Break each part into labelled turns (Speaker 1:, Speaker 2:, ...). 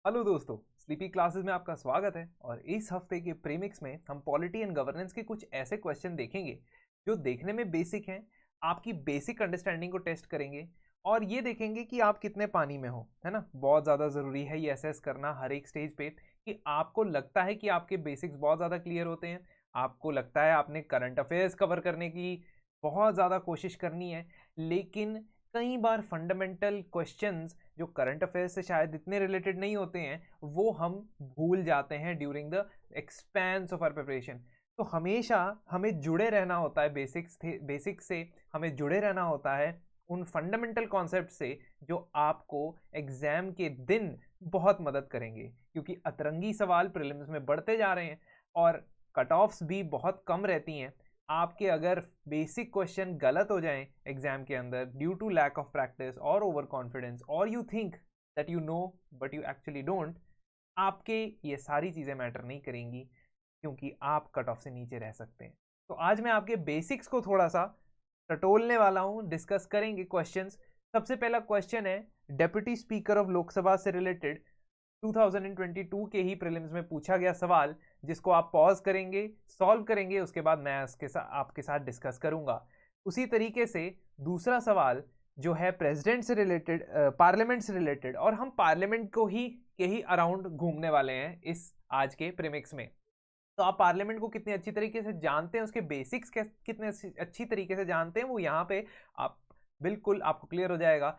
Speaker 1: Hello दोस्तों, sleepy classes में आपका स्वागत है। और इस हफ्ते के प्रीमिक्स में हम पॉलिटी एंड गवर्नेंस के कुछ ऐसे क्वेश्चन देखेंगे जो देखने में बेसिक हैं, आपकी बेसिक अंडरस्टैंडिंग को टेस्ट करेंगे और ये देखेंगे कि आप कितने पानी में हो, है ना। बहुत ज़्यादा ज़रूरी है ये असेस करना हर एक स्टेज पे कि आपको लगता है कि आपके बेसिक्स बहुत ज़्यादा क्लियर होते हैं, आपको लगता है आपने करंट अफेयर्स कवर करने की बहुत ज़्यादा कोशिश करनी है, लेकिन कई बार फंडामेंटल क्वेश्चंस जो करंट अफेयर्स से शायद इतने रिलेटेड नहीं होते हैं वो हम भूल जाते हैं during the expense of our preparation. तो हमेशा हमें जुड़े रहना होता है बेसिक से हमें जुड़े रहना होता है उन फंडामेंटल कॉन्सेप्ट से जो आपको एग्जाम के दिन बहुत मदद करेंगे, क्योंकि अतरंगी सवाल प्रीलिम्स में बढ़ते जा रहे हैं और कट ऑफ्स भी बहुत कम रहती हैं। आपके अगर बेसिक क्वेश्चन गलत हो जाएं एग्जाम के अंदर due to lack of practice और ओवर कॉन्फिडेंस और you think that you know but you actually don't, आपके ये सारी चीज़ें मैटर नहीं करेंगी क्योंकि आप कट ऑफ से नीचे रह सकते हैं। तो आज मैं आपके बेसिक्स को थोड़ा सा टटोलने वाला हूँ, डिस्कस करेंगे क्वेश्चंस। सबसे पहला क्वेश्चन है डेप्यूटी स्पीकर ऑफ लोकसभा से रिलेटेड 2022 के ही प्रीलिम्स में पूछा गया सवाल, जिसको आप पॉज करेंगे, सॉल्व करेंगे, उसके बाद मैं आपके साथ डिस्कस करूंगा। उसी तरीके से दूसरा सवाल जो है प्रेसिडेंट से रिलेटेड, पार्लियामेंट से रिलेटेड, और हम पार्लियामेंट को ही के ही अराउंड घूमने वाले हैं इस आज के प्रीमिक्स में। तो आप पार्लियामेंट को कितनी अच्छी तरीके से जानते हैं, उसके बेसिक्स कितने अच्छी तरीके से जानते हैं, वो यहाँ पे आप बिल्कुल आपको क्लियर हो जाएगा।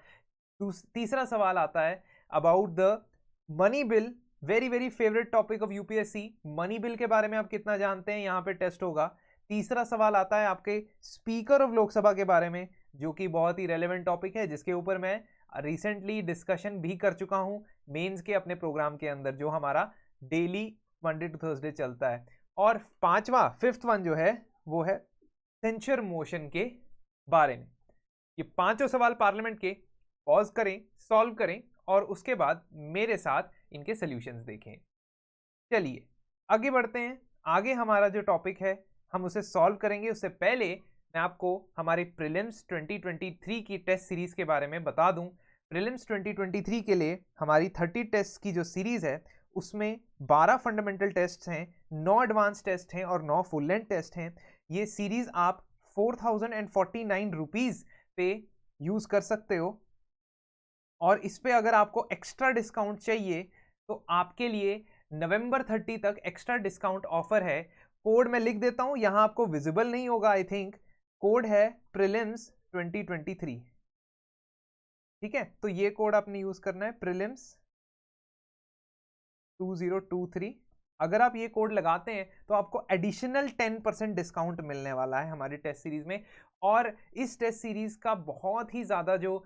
Speaker 1: तीसरा सवाल आता है about the money bill, very very favourite topic of UPSC. Money bill के बारे में आप कितना जानते हैं, यहाँ पे टेस्ट होगा। तीसरा सवाल आता है आपके स्पीकर ऑफ लोकसभा के बारे में, जो कि बहुत ही रेलेवेंट टॉपिक है, जिसके ऊपर मैं रिसेंटली डिस्कशन भी कर चुका हूँ मेंस के अपने प्रोग्राम के अंदर, जो हमारा डेली मंडे टू थर्सडे चलता है। और पांचवा फिफ्थ वन जो है वो है सेंचर मोशन के बारे में। ये पांचों सवाल पार्लियामेंट के पॉज करें, सॉल्व करें और उसके बाद मेरे साथ इनके सॉल्यूशंस देखें। चलिए आगे बढ़ते हैं। आगे हमारा जो टॉपिक है हम उसे सॉल्व करेंगे। उससे पहले मैं आपको हमारे प्रीलिम्स 2023 की टेस्ट सीरीज के बारे में बता दूं। प्रीलिम्स 2023 के लिए हमारी 30 टेस्ट की जो सीरीज है उसमें 12 फंडामेंटल टेस्ट हैं, 9 एडवांस टेस्ट हैं और 9 फुल लेंथ टेस्ट हैं। ये सीरीज आप 4049 रुपीज़ पे यूज़ कर सकते हो और इस पे अगर आपको एक्स्ट्रा डिस्काउंट चाहिए तो आपके लिए नवंबर 30 तक एक्स्ट्रा डिस्काउंट ऑफर है। कोड मैं लिख देता हूं, यहां आपको विजिबल नहीं होगा आई थिंक। कोड है प्रीलिम्स 2023, ठीक है। तो ये कोड आपने यूज करना है प्रीलिम्स 2023। अगर आप ये कोड लगाते हैं तो आपको एडिशनल 10% डिस्काउंट मिलने वाला है हमारी टेस्ट सीरीज में। और इस टेस्ट सीरीज का बहुत ही ज़्यादा जो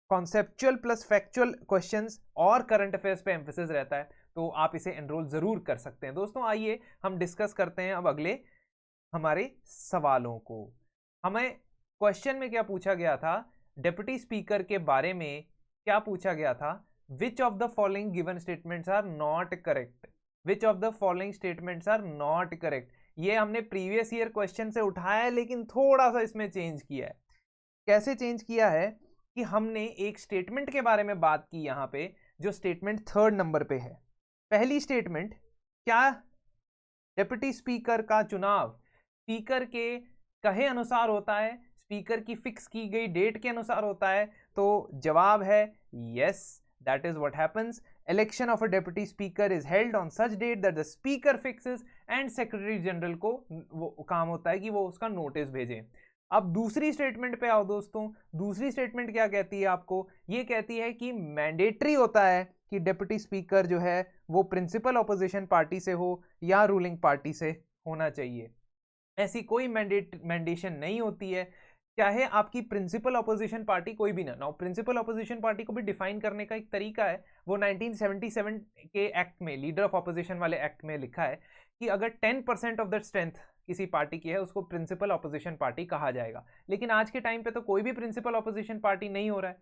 Speaker 1: कॉन्सेप्चुअल प्लस फैक्चुअल क्वेश्चंस और करंट अफेयर्स पे एम्फेसिस रहता है, तो आप इसे एनरोल ज़रूर कर सकते हैं। दोस्तों आइए हम डिस्कस करते हैं अब अगले हमारे सवालों को। हमें क्वेश्चन में क्या पूछा गया था, डिप्टी स्पीकर के बारे में क्या पूछा गया था, which of the following given statements are not correct, which of the following statements are not correct. ये हमने प्रीवियस ईयर क्वेश्चन से उठाया है लेकिन थोड़ा सा इसमें चेंज किया है। कैसे चेंज किया है कि हमने एक स्टेटमेंट के बारे में बात की यहाँ पे, जो स्टेटमेंट 3rd नंबर पे है। पहली स्टेटमेंट क्या, डिप्टी स्पीकर का चुनाव स्पीकर के कहे अनुसार होता है, स्पीकर की फिक्स की गई डेट के अनुसार होता है। तो जवाब है yes, that is what happens. Election of a deputy speaker is held on such date that the speaker fixes and secretary general को वो काम होता है कि वो उसका नोटिस भेजें। अब दूसरी स्टेटमेंट पे आओ दोस्तों। दूसरी स्टेटमेंट क्या कहती है आपको, ये कहती है कि मैंडेटरी होता है कि डिप्टी स्पीकर जो है वो प्रिंसिपल ऑपोजिशन पार्टी से हो या रूलिंग पार्टी से होना चाहिए। ऐसी कोई मैंडेशन नहीं होती है, चाहे आपकी प्रिंसिपल ऑपोजिशन पार्टी कोई भी ना हो। प्रिंसिपल ऑपोजिशन पार्टी को भी डिफाइन करने का एक तरीका है, वो 1977 के एक्ट में, लीडर ऑफ ऑपोजिशन वाले एक्ट में लिखा है कि अगर 10% ऑफ द स्ट्रेंथ किसी पार्टी की है उसको प्रिंसिपल ऑपोजिशन पार्टी कहा जाएगा। लेकिन आज के टाइम पे तो कोई भी प्रिंसिपल ऑपोजिशन पार्टी नहीं हो रहा है।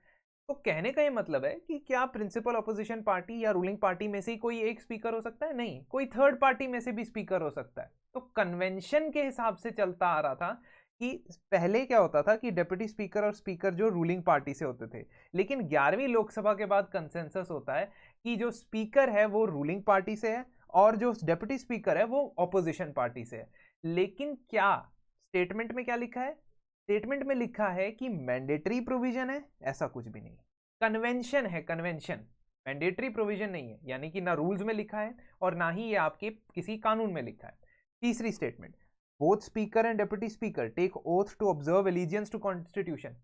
Speaker 1: तो कहने का ये मतलब है कि क्या प्रिंसिपल ऑपोजिशन पार्टी या रूलिंग पार्टी में से ही कोई एक स्पीकर हो सकता है? नहीं, कोई थर्ड पार्टी में से भी स्पीकर हो सकता है। तो कन्वेंशन के हिसाब से चलता आ रहा था कि पहले क्या होता था कि डेप्यूटी स्पीकर और स्पीकर जो रूलिंग पार्टी से होते थे, लेकिन 11वीं लोकसभा के बाद कंसेंसस होता है कि जो स्पीकर है वो रूलिंग पार्टी से है और जो डेप्यूटी स्पीकर है वो ऑपोजिशन पार्टी से है। लेकिन क्या स्टेटमेंट में क्या लिखा है? स्टेटमेंट में लिखा है कि मैंडेटरी प्रोविजन है, ऐसा कुछ भी नहीं। कन्वेंशन है, कन्वेंशन, मैंडेटरी प्रोविजन नहीं है, यानी कि ना रूल्स में लिखा है और ना ही ये आपके किसी कानून में लिखा है। तीसरी statement, both speaker and deputy speaker take oath to observe allegiance to constitution.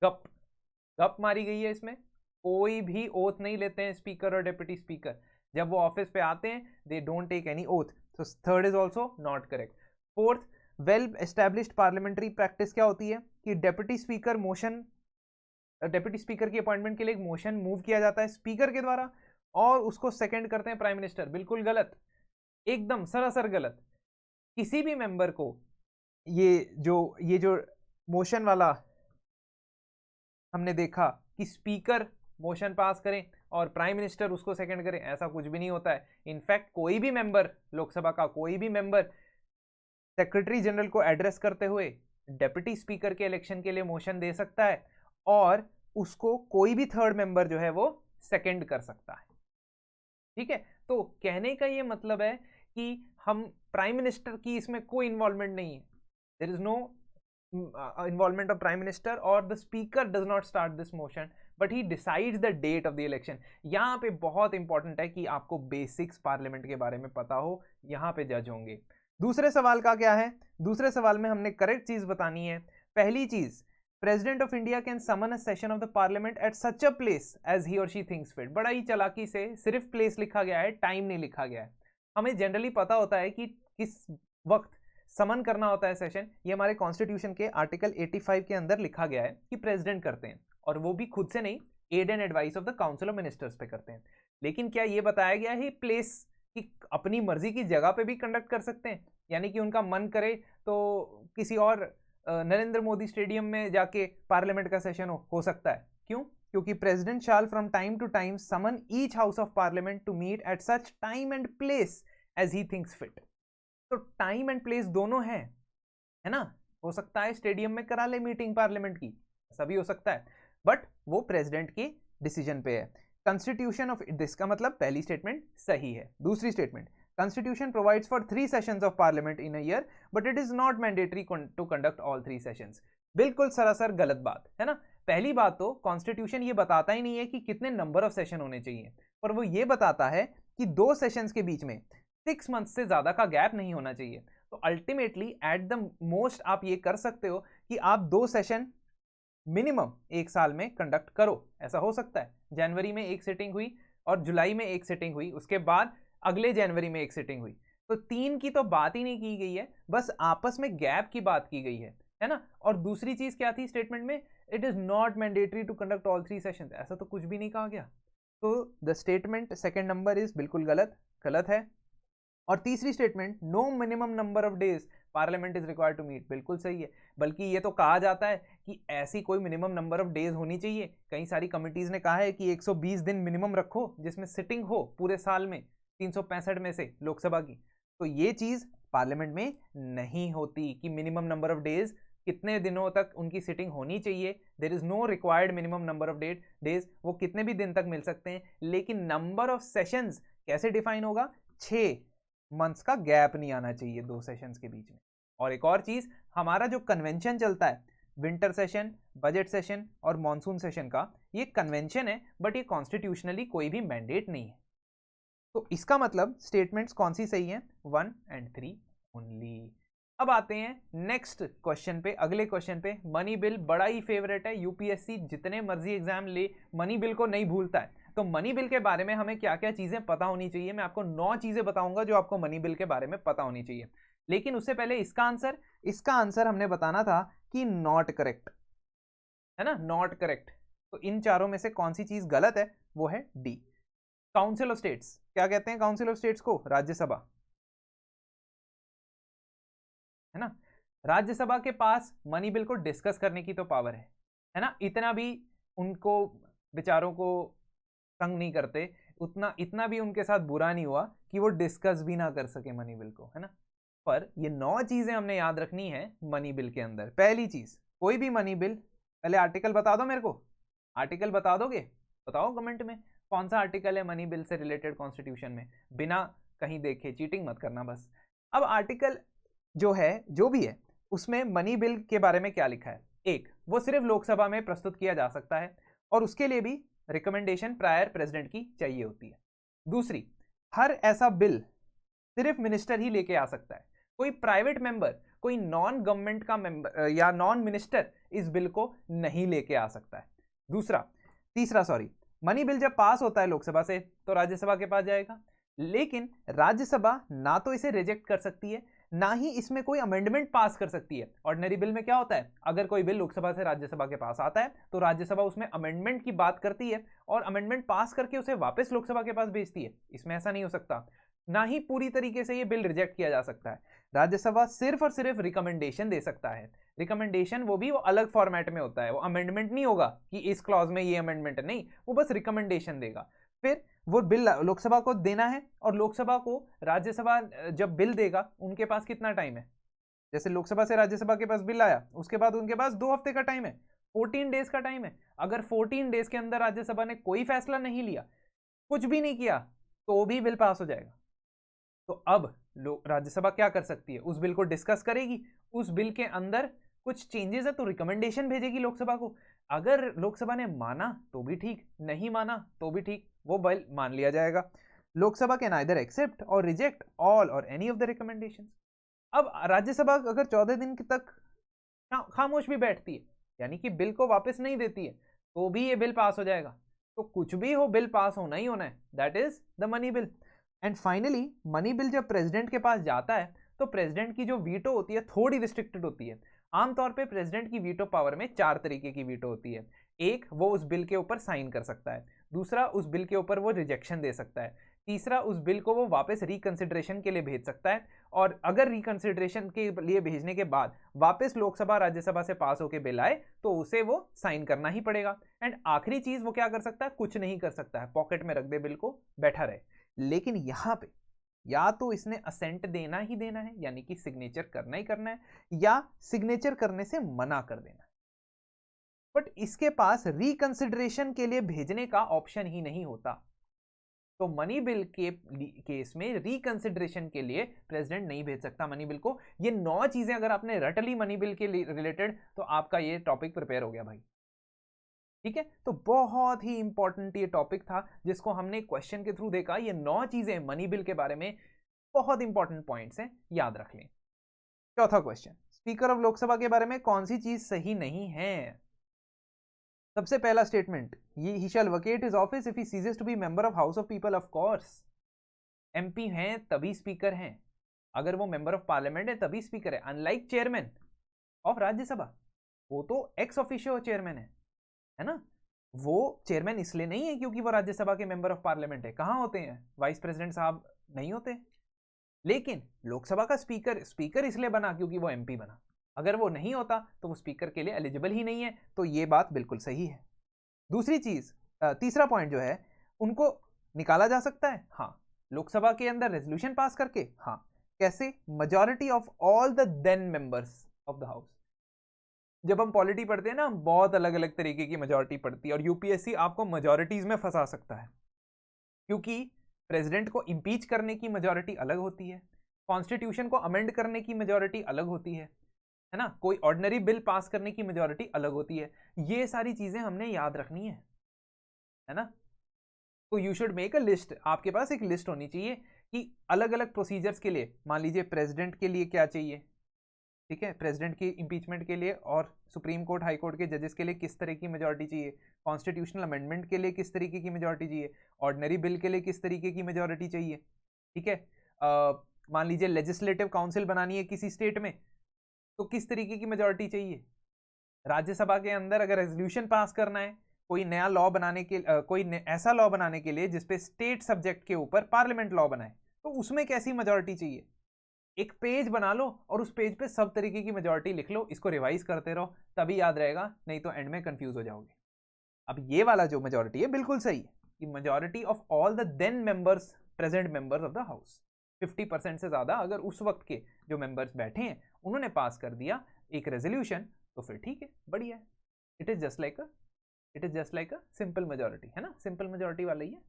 Speaker 1: गप गप मारी गई है इसमें, कोई भी ओथ नहीं लेते हैं स्पीकर और डेप्यूटी स्पीकर। जब वो ऑफिस पे आते हैं they don't take any oath. तो third is also not correct. Fourth, well established parliamentary practice क्या होती है कि डेप्यूटी स्पीकर की अपॉइंटमेंट के लिए एक मोशन मूव किया जाता है स्पीकर के द्वारा और उसको सेकंड करते हैं प्राइम मिनिस्टर। बिल्कुल गलत, एकदम सरासर गलत। किसी भी मेंबर को ये जो मोशन वाला हमने देखा कि स्पीकर मोशन पास करें और प्राइम मिनिस्टर उसको सेकंड करें, ऐसा कुछ भी नहीं होता है। इनफैक्ट कोई भी मेंबर लोकसभा का, कोई भी मेंबर सेक्रेटरी जनरल को एड्रेस करते हुए डेप्यूटी स्पीकर के इलेक्शन के लिए मोशन दे सकता है और उसको कोई भी थर्ड मेंबर जो है वो सेकंड कर सकता है। ठीक है, तो कहने का ये मतलब है कि हम प्राइम मिनिस्टर की इसमें कोई इन्वॉल्वमेंट नहीं है। There is no involvement of prime minister or the speaker does not start this motion but he decides the date of the election। यहाँ पे बहुत इंपॉर्टेंट है कि आपको बेसिक्स पार्लियामेंट के बारे में पता हो, यहाँ पे जज होंगे। दूसरे सवाल का क्या है? दूसरे सवाल में हमने करेक्ट चीज बतानी है। पहली चीज, president of India can summon a session of the parliament at such a place as he or she thinks fit. बड़ा ही चालाकी से सिर्फ प्लेस लिखा गया है, टाइम नहीं लिखा गया है। हमें जनरली पता होता है कि किस वक्त समन करना होता है सेशन, ये हमारे कॉन्स्टिट्यूशन के आर्टिकल 85 के अंदर लिखा गया है कि प्रेसिडेंट करते हैं, और वो भी खुद से नहीं, aid and advice of the council of ministers पे करते हैं। लेकिन क्या ये बताया गया है प्लेस कि अपनी मर्जी की जगह पे भी कंडक्ट कर सकते हैं? यानी कि उनका मन करे तो किसी और नरेंद्र मोदी स्टेडियम में जाके पार्लियामेंट का सेशन हो सकता है। क्यों? क्योंकि president shall from time to time summon each house of parliament to meet at such time and place as he thinks fit. तो टाइम एंड प्लेस दोनों है ना? हो सकता है स्टेडियम में करा ले मीटिंग पार्लियामेंट की, ऐसा भी हो सकता है, बट वो प्रेसिडेंट के डिसीजन पे है। कॉन्स्टिट्यूशन ऑफ दिस का मतलब पहली स्टेटमेंट सही है। दूसरी statement, constitution provides for 3 sessions of parliament in a year but it is not mandatory to conduct all 3 sessions. बिल्कुल सरासर गलत बात है ना। पहली बात तो कॉन्स्टिट्यूशन ये बताता ही नहीं है कि कितने नंबर ऑफ सेशन होने चाहिए, पर वो ये बताता है कि 2 सेशंस के बीच में 6 मंथ से ज्यादा का गैप नहीं होना चाहिए। तो अल्टीमेटली एट द मोस्ट आप ये कर सकते हो कि आप 2 सेशन मिनिमम 1 साल में कंडक्ट करो। ऐसा हो सकता है जनवरी में 1 सिटिंग हुई और जुलाई में 1 सिटिंग हुई, उसके बाद अगले जनवरी में 1 सिटिंग हुई, तो 3 की तो बात ही नहीं की गई है, बस आपस में गैप की बात की गई है ना। और दूसरी चीज क्या थी स्टेटमेंट में? It is not mandatory to conduct all 3 sessions. ऐसा तो कुछ भी नहीं कहा गया। तो the statement second number is बिल्कुल गलत है। और तीसरी statement, no minimum number of days parliament is required to meet, बिल्कुल सही है। बल्कि ये तो कहा जाता है कि ऐसी कोई मिनिमम नंबर ऑफ डेज होनी चाहिए। कई सारी कमिटीज ने कहा है कि 120 दिन मिनिमम रखो जिसमें सिटिंग हो पूरे साल में 365 में से लोकसभा की। तो ये चीज पार्लियामेंट में नहीं होती कि मिनिमम नंबर ऑफ डेज कितने दिनों तक उनकी सिटिंग होनी चाहिए। There is no required minimum number of days, वो कितने भी दिन तक मिल सकते हैं। लेकिन नंबर ऑफ सेशंस कैसे डिफाइन होगा? 6 मंथ्स का गैप नहीं आना चाहिए 2 सेशंस के बीच में। और एक और चीज, हमारा जो कन्वेंशन चलता है विंटर सेशन, बजट सेशन और मॉनसून सेशन का, ये कन्वेंशन है बट ये कॉन्स्टिट्यूशनली कोई भी मैंडेट नहीं है। तो इसका मतलब स्टेटमेंट्स कौन सी सही हैं? 1 and 3 ओनली। अब आते हैं नेक्स्ट क्वेश्चन पे, अगले क्वेश्चन पे। मनी बिल बड़ा ही फेवरेट है, यूपीएससी जितने मर्जी एग्जाम ले मनी बिल को नहीं भूलता है। तो मनी बिल के बारे में हमें क्या क्या चीजें पता होनी चाहिए? मैं आपको 9 चीजें बताऊंगा जो आपको मनी बिल के बारे में पता होनी चाहिए। लेकिन उससे पहले इसका आंसर हमने बताना था कि नॉट करेक्ट है ना, नॉट करेक्ट। तो इन चारों में से कौन सी चीज गलत है? वो है डी, काउंसिल ऑफ स्टेट्स। क्या कहते हैं काउंसिल ऑफ स्टेट्स को? राज्यसभा, है ना। राज्यसभा के पास मनी बिल को डिस्कस करने की तो पावर है ना। इतना भी उनको बेचारों को तंग नहीं करते, इतना भी उनके साथ बुरा नहीं हुआ कि वो डिस्कस भी ना कर सके मनी बिल को, है ना। पर ये 9 चीजें हमने याद रखनी है मनी बिल के अंदर। पहली चीज, कोई भी मनी बिल, पहले आर्टिकल बता दो मेरे को, आर्टिकल बता दोगे? बताओ कमेंट में कौन सा आर्टिकल है मनी बिल से रिलेटेड कॉन्स्टिट्यूशन में, बिना कहीं देखे, चीटिंग मत करना बस। अब आर्टिकल जो है, जो भी है, उसमें मनी बिल के बारे में क्या लिखा है? एक, वो सिर्फ लोकसभा में प्रस्तुत किया जा सकता है और उसके लिए भी रिकमेंडेशन प्रायर प्रेसिडेंट की चाहिए होती है। दूसरी, हर ऐसा बिल सिर्फ मिनिस्टर ही लेके आ सकता है, कोई प्राइवेट मेंबर, कोई नॉन गवर्नमेंट का मेंबर या नॉन मिनिस्टर इस बिल को नहीं लेके आ सकता है। तीसरा मनी बिल जब पास होता है लोकसभा से तो राज्यसभा के पास जाएगा, लेकिन राज्यसभा ना तो इसे रिजेक्ट कर सकती है, ना ही इसमें कोई अमेंडमेंट पास कर सकती है। ऑर्डिनरी बिल में क्या होता है, अगर कोई बिल लोकसभा से राज्यसभा के पास आता है तो राज्यसभा उसमें अमेंडमेंट की बात करती है और अमेंडमेंट पास करके उसे वापस लोकसभा के पास भेजती है। इसमें ऐसा नहीं हो सकता, ना ही पूरी तरीके से ये बिल रिजेक्ट किया जा सकता है। राज्यसभा सिर्फ और सिर्फ रिकमेंडेशन दे सकता है। रिकमेंडेशन वो भी वो अलग फॉर्मेट में होता है, वो अमेंडमेंट नहीं होगा कि इस क्लॉज में ये अमेंडमेंट है, नहीं, वो बस रिकमेंडेशन देगा। फिर वो बिल लोकसभा को देना है और लोकसभा को राज्यसभा जब बिल देगा उनके पास कितना टाइम है, जैसे लोकसभा से राज्यसभा के पास बिल आया उसके बाद उनके पास 2 हफ्ते का टाइम है, 14 डेज का टाइम है। अगर 14 डेज के अंदर राज्यसभा ने कोई फैसला नहीं लिया, कुछ भी नहीं किया, तो भी बिल पास हो जाएगा। तो अब राज्यसभा क्या कर सकती है, उस बिल को डिस्कस करेगी, उस बिल के अंदर कुछ चेंजेस है तो रिकमेंडेशन भेजेगी लोकसभा को। अगर लोकसभा ने माना तो भी ठीक, नहीं माना तो भी ठीक, वो बिल मान लिया जाएगा। लोकसभा कैन आइदर एक्सेप्ट और रिजेक्ट ऑल और एनी ऑफ द रिकमेंडेशंस। अब राज्यसभा अगर 14 दिन तक खामोश भी बैठती है, यानी कि बिल को वापस नहीं देती है, तो भी ये बिल पास हो जाएगा। तो कुछ भी हो, बिल पास होना ही होना है, that is the money bill. And finally money bill जब प्रेसिडेंट के पास जाता है तो प्रेसिडेंट की जो वीटो होती है थोड़ी रिस्ट्रिक्टेड होती है। आमतौर पे प्रेसिडेंट की वीटो पावर में 4 तरीके की वीटो होती है। एक, वो उस बिल के ऊपर साइन कर सकता है। दूसरा, उस बिल के ऊपर वो रिजेक्शन दे सकता है। तीसरा, उस बिल को वो वापस रिकंसिडरेशन के लिए भेज सकता है, और अगर रिकंसिडरेशन के लिए भेजने के बाद वापस लोकसभा राज्यसभा से पास होकर बिल आए तो उसे वो साइन करना ही पड़ेगा। एंड आखिरी चीज वो क्या कर सकता है, कुछ नहीं कर सकता है, पॉकेट में रख दे बिल को, बैठा रहे। लेकिन यहां पे या तो इसने असेंट देना ही देना है, यानी कि सिग्नेचर करना ही करना है, या सिग्नेचर करने से मना कर देना है। बट इसके पास रिकंसिडरेशन के लिए भेजने का ऑप्शन ही नहीं होता। तो मनी बिल के केस में रिकंसिडरेशन के लिए प्रेसिडेंट नहीं भेज सकता मनी बिल को। ये 9 चीजें अगर आपने रट ली मनी बिल के रिलेटेड तो आपका ये टॉपिक प्रिपेयर हो गया भाई, ठीक है। तो बहुत ही इंपॉर्टेंट ये टॉपिक था जिसको हमने क्वेश्चन के थ्रू देखा। ये 9 चीजें मनी बिल के बारे में बहुत इंपॉर्टेंट पॉइंट्स हैं, याद रख लें। चौथा क्वेश्चन, स्पीकर ऑफ लोकसभा के बारे में कौन सी चीज सही नहीं है? सबसे पहला स्टेटमेंट, ये he shall vacate his office if he ceases to be member of House of People. Of course MP हैं तभी स्पीकर हैं, अगर वो मेंबर ऑफ पार्लियामेंट है तभी स्पीकर है। अनलाइक चेयरमैन ऑफ राज्यसभा, वो तो एक्स ऑफिशियो चेयरमैन है ना। वो चेयरमैन इसलिए नहीं है क्योंकि वो राज्यसभा के मेंबर ऑफ पार्लियामेंट है। कहां होते हैं, वाइस प्रेसिडेंट साहब नहीं होते। लेकिन लोकसभा का स्पीकर इसलिए बना क्योंकि वो एमपी बना। अगर वो नहीं होता तो वो स्पीकर के लिए एलिजिबल ही नहीं है। तो ये बात बिल्कुल सही है। दूसरी चीज, तीसरा पॉइंट जो है, उनको निकाला जा सकता है, हाँ, लोकसभा के अंदर रेजोल्यूशन पास करके। हाँ, कैसे? Majority of all the then members of the house. जब हम पॉलिटी पढ़ते हैं ना, बहुत अलग अलग तरीके की मेजॉरिटी पढ़ती है, और यूपीएससी आपको मेजॉरिटीज में फंसा सकता है, क्योंकि प्रेसिडेंट को इंपीच करने की मेजॉरिटी अलग होती है, कॉन्स्टिट्यूशन को अमेंड करने की मेजॉरिटी अलग होती है ना, कोई ऑर्डिनरी बिल पास करने की मेजॉरिटी अलग होती है। ये सारी चीजें हमने याद रखनी है ना। तो you should make a list, आपके पास एक लिस्ट होनी चाहिए कि अलग अलग प्रोसीजर्स के लिए, मान लीजिए प्रेसिडेंट के लिए क्या चाहिए, ठीक है, प्रेसिडेंट की इंपीचमेंट के लिए, और सुप्रीम कोर्ट हाई कोर्ट के जजेस के लिए किस तरह की मेजॉरिटी चाहिए, कॉन्स्टिट्यूशनल अमेंडमेंट के लिए किस तरीके की मेजॉरिटी चाहिए, ऑर्डिनरी बिल के लिए किस तरीके की मेजॉरिटी चाहिए, ठीक है। मान लीजिए लेजिस्लेटिव काउंसिल बनानी है किसी स्टेट में तो किस तरीके की मेजॉरिटी चाहिए। राज्यसभा के अंदर अगर रेजोल्यूशन पास करना है, कोई नया लॉ बनाने के ऐसा लॉ बनाने के लिए जिसपे स्टेट सब्जेक्ट के ऊपर पार्लियामेंट लॉ बनाए, तो उसमें कैसी मेजॉरिटी चाहिए। एक पेज बना लो और उस पेज पे सब तरीके की मेजॉरिटी लिख लो, इसको रिवाइज करते रहो, तभी याद रहेगा, नहीं तो एंड में कंफ्यूज हो जाओगे। अब ये वाला जो मेजॉरिटी है बिल्कुल सही है कि majority of all the then members, present members of the house. 50% से ज़्यादा अगर उस वक्त के जो मेंबर्स बैठे हैं उन्होंने पास कर दिया एक रेजोल्यूशन तो फिर ठीक है, बढ़िया है। It is just like a simple majority, है ना, सिंपल मेजोरिटी वाला ही है।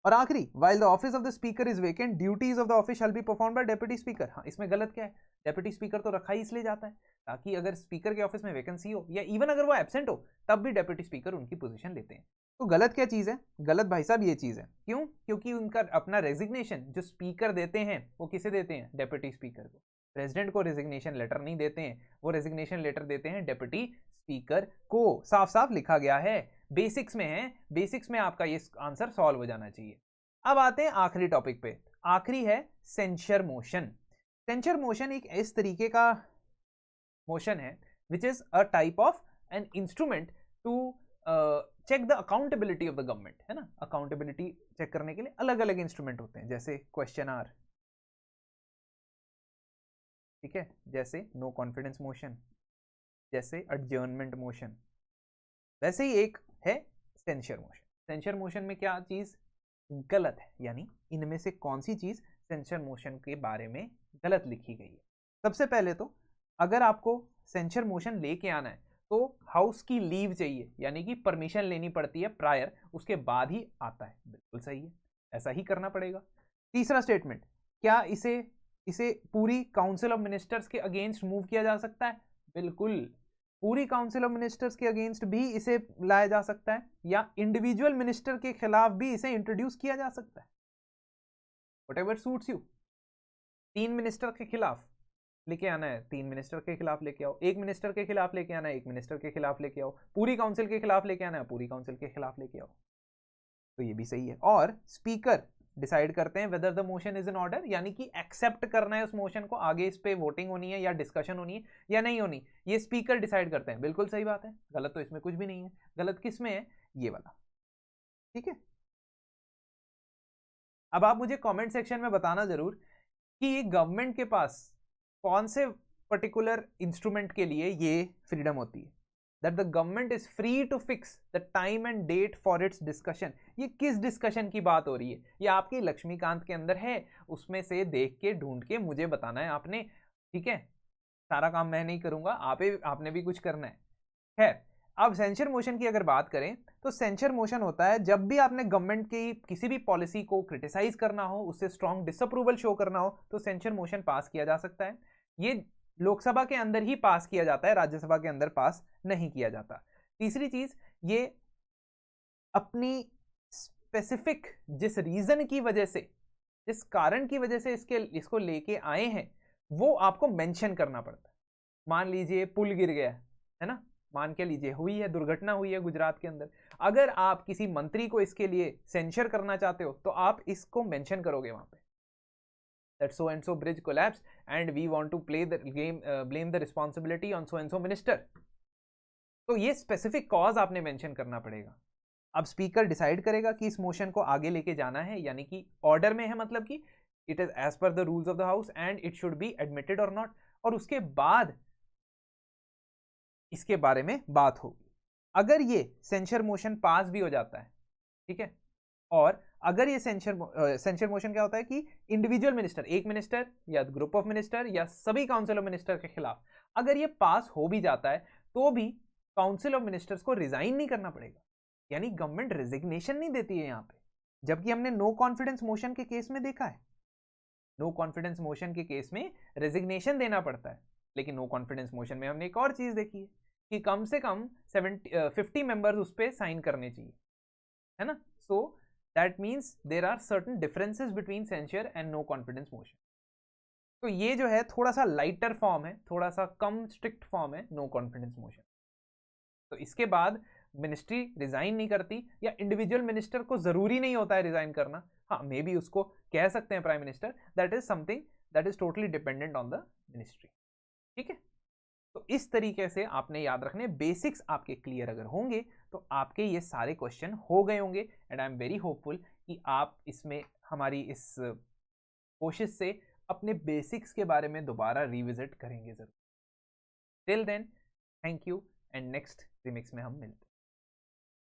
Speaker 1: और आखिरी, while the office of the speaker is vacant, duties of the office shall be performed by deputy speaker। हाँ, इसमें गलत क्या है? डेप्यूटी स्पीकर तो रखा ही इसलिए जाता है ताकि अगर स्पीकर के ऑफिस में वैकेंसी हो या इवन अगर वो एब्सेंट हो तब भी डेप्यूटी स्पीकर उनकी पोजीशन लेते हैं। तो गलत क्या चीज है? गलत भाई साहब ये चीज है। क्यों? क्योंकि उनका अपना रेजिग्नेशन जो स्पीकर देते हैं वो किसे देते हैं? डेप्यूटी स्पीकर को। प्रेसिडेंट को रेजिग्नेशन लेटर नहीं देते हैं, वो रेजिग्नेशन लेटर देते हैं डेप्यूटी स्पीकर को। साफ साफ लिखा गया है, बेसिक्स में है, बेसिक्स में आपका ये आंसर सॉल्व हो जाना चाहिए। अब आते हैं आखिरी टॉपिक पे। आखिरी है सेंसर मोशन। सेंसर मोशन एक इस तरीके का मोशन है which is a type of an instrument to check the accountability of the government, है ना। अकाउंटेबिलिटी चेक करने के लिए अलग अलग इंस्ट्रूमेंट होते हैं, जैसे क्वेश्चन आर, ठीक है, जैसे नो कॉन्फिडेंस मोशन, जैसे एडजर्नमेंट मोशन, वैसे ही एक है सेंसर मोशन। सेंसर मोशन में क्या चीज गलत है, यानी इनमें से कौन सी चीज सेंसर मोशन के बारे में गलत लिखी गई है। सबसे पहले तो अगर आपको सेंसर मोशन लेके आना है तो हाउस की लीव चाहिए, यानी कि परमिशन लेनी पड़ती है प्रायर, उसके बाद ही आता है। बिल्कुल सही है, ऐसा ही करना पड़ेगा। तीसरा स्टेटमेंट, क्या इसे पूरी काउंसिल ऑफ मिनिस्टर्स के अगेंस्ट मूव किया जा सकता है? बिल्कुल, पूरी काउंसिल ऑफ मिनिस्टर्स के अगेंस्ट भी इसे लाया जा सकता है या इंडिविजुअल मिनिस्टर के खिलाफ भी इसे इंट्रोड्यूस किया जा सकता है, व्हाटएवर सूट्स यू। 3 मिनिस्टर के खिलाफ लेके आना है, 3 मिनिस्टर के खिलाफ लेके आओ। 1 मिनिस्टर के खिलाफ लेके आना है, 1 मिनिस्टर के खिलाफ लेके आओ। पूरी काउंसिल के खिलाफ लेके आना है, पूरी काउंसिल के खिलाफ लेके आओ। तो ये भी सही है। और स्पीकर डिसाइड करते हैं whether the motion is in order, यानी कि एक्सेप्ट करना है उस मोशन को, आगे इस पे वोटिंग होनी है या डिस्कशन होनी है या नहीं होनी, ये स्पीकर डिसाइड करते हैं। बिल्कुल सही बात है, गलत तो इसमें कुछ भी नहीं है। गलत किस में है? ये वाला, ठीक है। अब आप मुझे कमेंट सेक्शन में बताना जरूर कि ये गवर्नमेंट के पास कौन से पर्टिकुलर इंस्ट्रूमेंट के लिए ये फ्रीडम होती है, that the government is free to fix the time and date for its discussion। ये किस डिस्कशन की बात हो रही है? ये आपकी लक्ष्मीकांत के अंदर है, उसमें से देख के ढूंढ के मुझे बताना है आपने, ठीक है। सारा काम मैं नहीं करूंगा, आपने भी कुछ करना है। खैर, अब सेंसर मोशन की अगर बात करें तो सेंसर मोशन होता है जब भी आपने गवर्नमेंट की किसी भी पॉलिसी को क्रिटिसाइज करना हो, उससे स्ट्रॉन्ग डिसअप्रूवल शो करना हो, तो सेंसर मोशन पास किया जा सकता है। ये लोकसभा के अंदर ही पास किया जाता है, राज्यसभा के अंदर पास नहीं किया जाता। तीसरी चीज, ये अपनी स्पेसिफिक जिस रीजन की वजह से, जिस कारण की वजह से इसको लेके आए हैं वो आपको मेंशन करना पड़ता है। मान लीजिए पुल गिर गया है ना, मान के लीजिए हुई है, दुर्घटना हुई है गुजरात के अंदर, अगर आप किसी मंत्री को इसके लिए सेंसर करना चाहते हो तो आप इसको मेंशन करोगे वहां पे, that so and so bridge collapsed and we want to play the game, blame the responsibility on so and so minister। तो ये स्पेसिफिक कॉज आपने मेंशन करना पड़ेगा। अब स्पीकर डिसाइड करेगा कि इस मोशन को आगे लेके जाना है, यानी कि ऑर्डर में है, मतलब कि it is as per the rules of the house and it should be admitted or not, और उसके बाद इसके बारे में बात होगी। अगर ये सेंसर मोशन पास भी हो जाता है, ठीक है, और अगर ये सेंसर मोशन क्या होता है कि इंडिविजुअल मिनिस्टर, एक मिनिस्टर या ग्रुप ऑफ मिनिस्टर या सभी काउंसिल ऑफ मिनिस्टर के खिलाफ अगर ये पास हो भी जाता है तो भी काउंसिल ऑफ मिनिस्टर्स को रिजाइन नहीं करना पड़ेगा, यानी गवर्नमेंट रेजिग्नेशन नहीं देती है यहां पे। जबकि हमने नो कॉन्फिडेंस मोशन के केस में देखा है, नो कॉन्फिडेंस मोशन के केस में रेजिग्नेशन देना पड़ता है, लेकिन नो कॉन्फिडेंस मोशन में हमने एक और चीज देखी है कि कम से कम 50 मेंबर्स उस पर साइन करने चाहिए, है ना। So that means there are certain differences between censure and no confidence motion. तो ये जो है थोड़ा सा लाइटर फॉर्म है, थोड़ा सा कम स्ट्रिक्ट फॉर्म है नो कॉन्फिडेंस मोशन। तो इसके बाद मिनिस्ट्री रिजाइन नहीं करती, या इंडिविजुअल मिनिस्टर को जरूरी नहीं होता है रिजाइन करना, हाँ मे बी उसको कह सकते हैं prime minister, that is something that is totally dependent on the ministry, ठीक है। तो इस तरीके से आपने याद रखने, बेसिक्स आपके क्लियर अगर होंगे तो आपके ये सारे क्वेश्चन हो गए होंगे, and I am very hopeful कि आप इसमें हमारी इस कोशिश से अपने बेसिक्स के बारे में दोबारा रिविजिट करेंगे जरूर। Till then, thank you, and next remix में हम मिलते हैं।